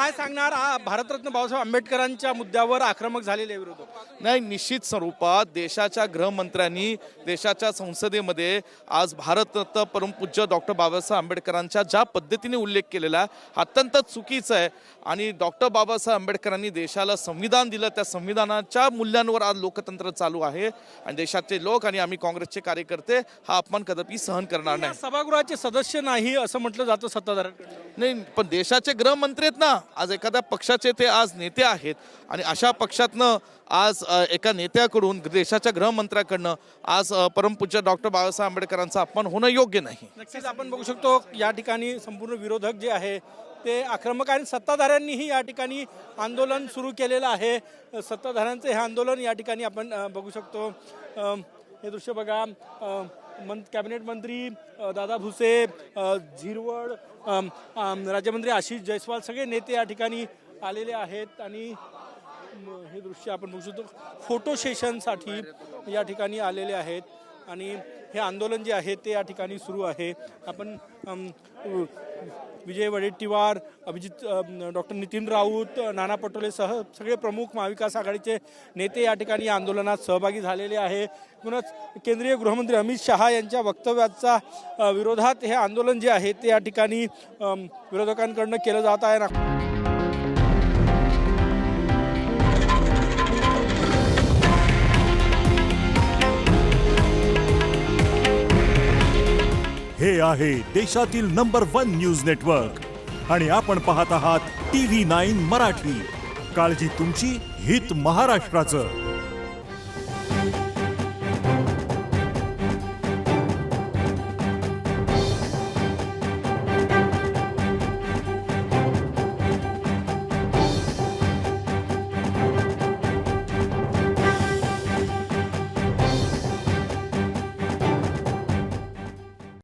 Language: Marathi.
काय सांगणार भारतरत्न बाबासाहेब आंबेडकरांच्या मुद्द्यावर आक्रमक झालेले विरोधक? नाही, निश्चित स्वरूपात देशाच्या गृहमंत्र्यांनी देशाच्या संसदेमध्ये आज भारतरत्न परमपूज्य डॉक्टर बाबासाहेब आंबेडकरांच्या ज्या पद्धतीने उल्लेख केलेला हा अत्यंत चुकीचा आहे. आणि डॉक्टर बाबासाहेब आंबेडकरांनी देशाला संविधान दिलं, त्या संविधानाच्या मूल्यांवर आज लोकतंत्र चालू आहे आणि देशाचे लोक आणि आम्ही काँग्रेसचे कार्यकर्ते हा अपमान कदापि सहन करणार नाही. सभागृहाचे सदस्य नाही असं म्हटलं जातं सत्ताधाऱ्यांकडून. नाही, पण देशाचे गृहमंत्री आहेत ना, आज एखाद्या पक्षाचे ते आज नेते आहेत आणि अशा पक्षातनं आज एका नेत्याकडून देशाच्या गृहमंत्र्याकडनं आज परमपूज्य डॉक्टर बाबासाहेब आंबेडकरांचा अपमान होणं योग्य नाही. नक्कीच आपण बघू शकतो या ठिकाणी संपूर्ण विरोधक जे आहे ते आक्रमक आणि सत्ताधाऱ्यांनीही या ठिकाणी आंदोलन सुरू केलेलं आहे. सत्ताधाऱ्यांचं हे आंदोलन या ठिकाणी आपण बघू शकतो. हे दृश्य बघा. कॅबिनेट मंत्री दादा भुसे, झिरवळ, राज्यमंत्री आशिष जयस्वाल सगळे नेते या ठिकाणी आलेले आहेत आणि हे दृश्य आपण बघू शकतो. फोटो सेशनसाठी या ठिकाणी आलेले आहेत आणि हे आंदोलन जे आहे ते या ठिकाणी सुरू आहे. आपण विजय वडेट्टीवार, अभिजित, डॉक्टर नितीन राऊत, नाना पटोलेसह सगळे प्रमुख महाविकास आघाडीचे नेते या ठिकाणी या आंदोलनात सहभागी झालेले आहे. म्हणूनच केंद्रीय गृहमंत्री अमित शहा यांच्या वक्तव्याचा विरोधात हे आंदोलन जे आहे ते या ठिकाणी विरोधकांकडनं केलं जात आहे. हे आहे देशातील नंबर 1 न्यूज नेटवर्क आणि आपण पाहत आहात TV9 मराठी. काळजी तुमची, हित महाराष्ट्राचं.